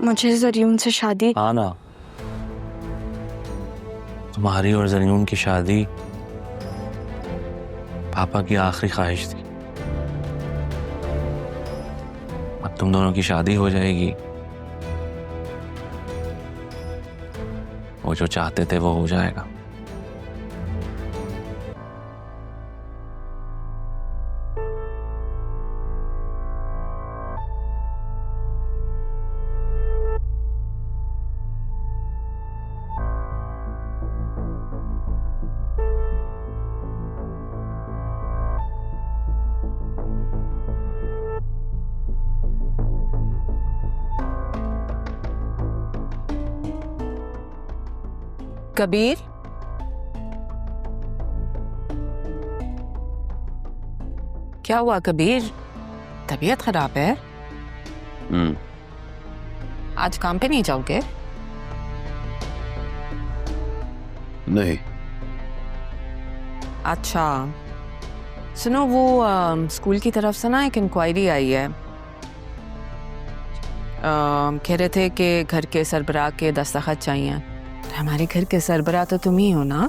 मुझे जरियून से शादी। हाँ ना, तुम्हारी और जरियून की शादी पापा की आखिरी ख्वाहिश थी। अब तुम दोनों की शादी हो जाएगी, वो जो चाहते थे वो हो जाएगा। कबीर, क्या हुआ कबीर? तबीयत खराब है? आज काम पे नहीं जाओगे? नहीं। अच्छा सुनो, वो स्कूल की तरफ से ना एक इंक्वायरी आई है। कह रहे थे कि घर के सरबराह के दस्तखत चाहिए। हमारे घर के सरबराह तो तुम ही हो ना?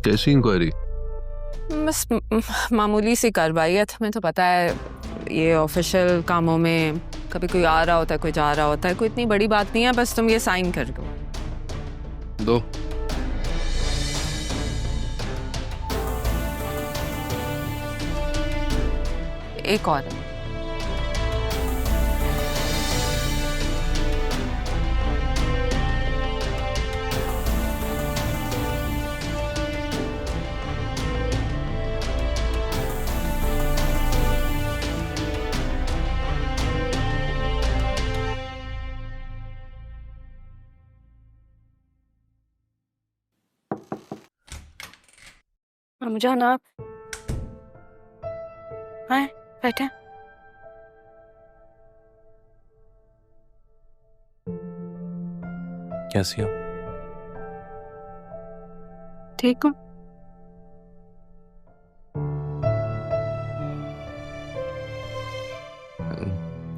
कैसी इंक्वायरी? बस मामूली सी कार्रवाई है। तुम्हें तो पता है ये ऑफिशियल कामों में कभी कोई आ रहा होता है, कोई जा रहा होता है। कोई इतनी बड़ी बात नहीं है, बस तुम ये साइन कर दो। दो। एक और। अम्मू जान आप आए बैठे। कैसी हो? ठीक हूँ।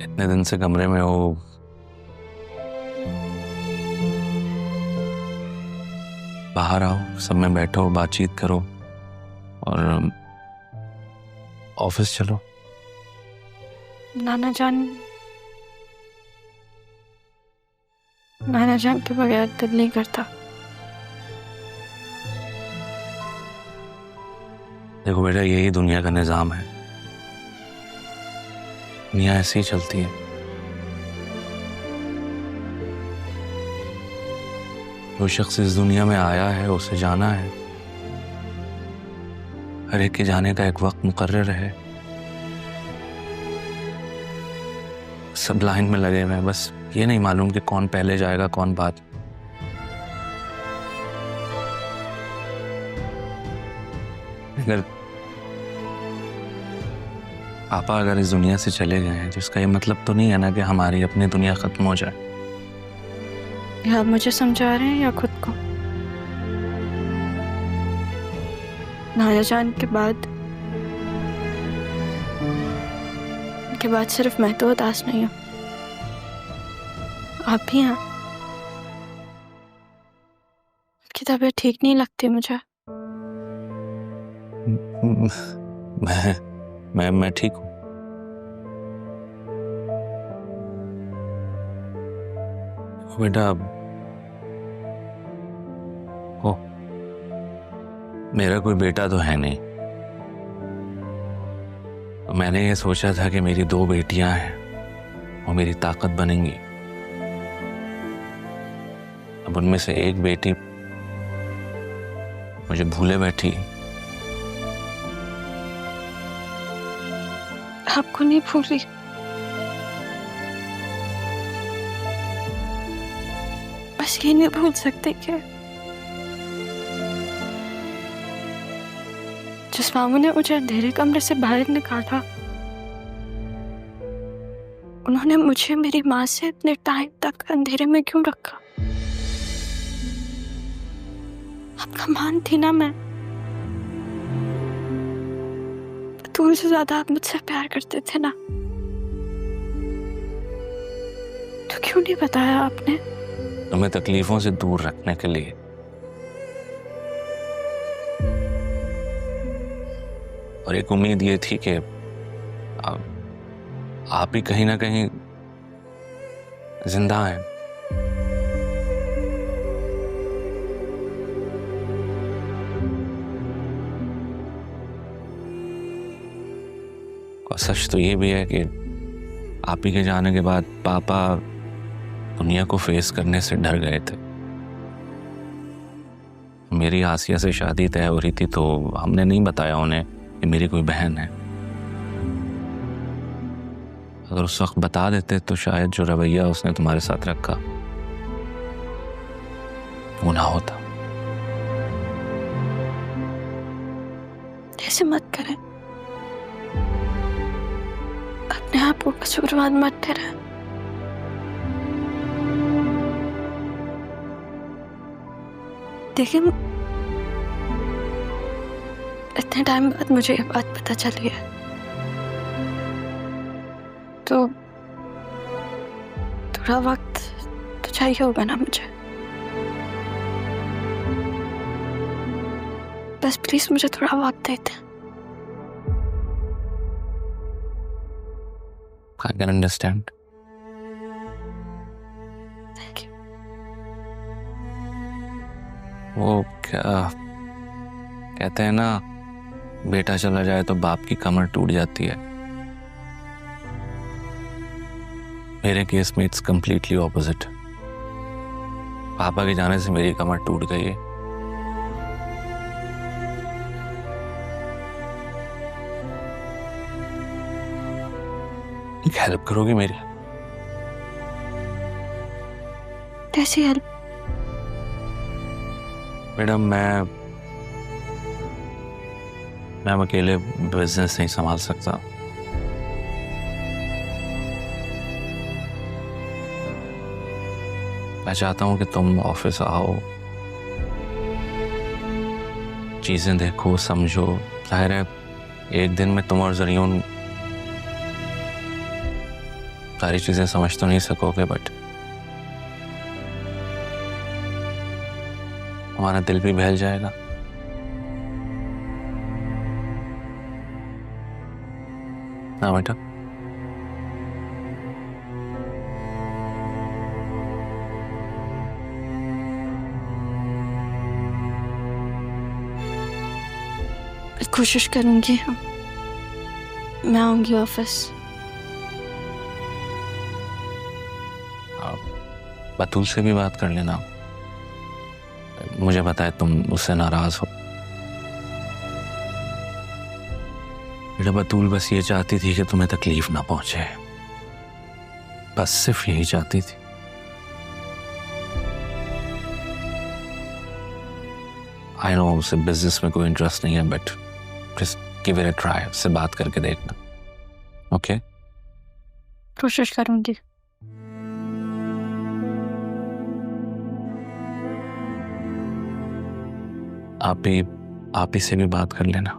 इतने दिन से कमरे में हो, बाहर आओ, सब में बैठो, बातचीत करो और ऑफिस चलो। नाना जान के बगैर दिल नहीं करता। देखो बेटा, यही दुनिया का निजाम है। दुनिया ऐसे ही चलती है। जो शख्स इस दुनिया में आया है उसे जाना है। हर एक के जाने का एक वक्त मुकर्रर है। सब लाइन में लगे हुए हैं, बस ये नहीं मालूम कि कौन पहले जाएगा कौन बाद। अगर पापा इस दुनिया से चले गए हैं, जिसका ये मतलब तो नहीं है ना कि हमारी अपनी दुनिया खत्म हो जाए। आप मुझे समझा रहे हैं या खुद को? नाना जान के बाद सिर्फ मैं तो उदास नहीं हूँ, आप भी हैं। आपकी तबीयत ठीक नहीं लगती मुझे। मैं ठीक हूँ। बेटा ओ, मेरा कोई बेटा तो है नहीं, तो मैंने ये सोचा था कि मेरी 2 बेटियां हैं, वो मेरी ताकत बनेंगी। अब उनमें से एक बेटी मुझे भूले बैठी। आपको नहीं भूली, बस ये नहीं भूल सकते कि जिस मामू ने मुझे अंधेरे कमरे से बाहर निकाला, उन्होंने मुझे मेरी माँ से इतने टाइम तक अंधेरे में क्यों रखा? आपका मान थी ना मैं, बतूल से ज्यादा आप मुझसे प्यार करते थे ना, तो क्यों नहीं बताया आपने? तुम्हें तकलीफों से दूर रखने के लिए। और एक उम्मीद ये थी कि आप ही कहीं ना कहीं जिंदा हैं। और सच तो ये भी है कि आप ही के जाने के बाद पापा दुनिया को फेस करने से डर गए थे। मेरी आसिया से शादी तय हो रही थी तो हमने नहीं बताया उन्हें कि मेरी कोई बहन है। अगर उस वक्त बता देते तो शायद जो रवैया उसने तुम्हारे साथ रखा वो ना होता। ऐसे मत करें, अपने आप को कसूरवार मत ठहराएं। देखिए, इतने टाइम बाद मुझे ये बात पता चली है, तो थोड़ा वक्त तो चाहिए होगा ना मुझे। बस प्लीज मुझे थोड़ा वक्त देते। I can understand. Thank you. वो क्या कहते हैं ना, बेटा चला जाए तो बाप की कमर टूट जाती है। मेरे केस में इट्स कंप्लीटली ऑपोजिट। पापा के जाने से मेरी कमर टूट गई है। एक हेल्प करोगे मेरी? कैसी हेल्प? मैडम, मैं अकेले बिजनेस नहीं संभाल सकता। मैं चाहता हूं कि तुम ऑफिस आओ, चीजें देखो, समझो। जाहिर है एक दिन में तुम और जरियून सारी चीजें समझ तो नहीं सकोगे, बट हमारा दिल भी बहल जाएगा। ना बेटा? कोशिश करूंगी, मैं आऊंगी ऑफिस। बतूल से भी बात कर लेना। मुझे पता है तुम उससे नाराज हो। बेटा, बतूल बस ये चाहती थी कि तुम्हें तकलीफ ना पहुंचे, बस सिर्फ यही चाहती थी। आई नो उसे बिजनेस में कोई इंटरेस्ट नहीं है, but just give it a try. उससे बात करके देखना। ओके? कोशिश करूंगी। आप ही से भी बात कर लेना।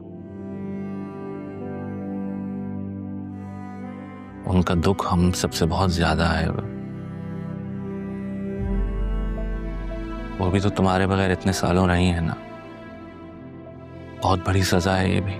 उनका दुख हम सबसे बहुत ज्यादा है। वो भी तो तुम्हारे बगैर इतने सालों रही है ना। बहुत बड़ी सजा है ये भी।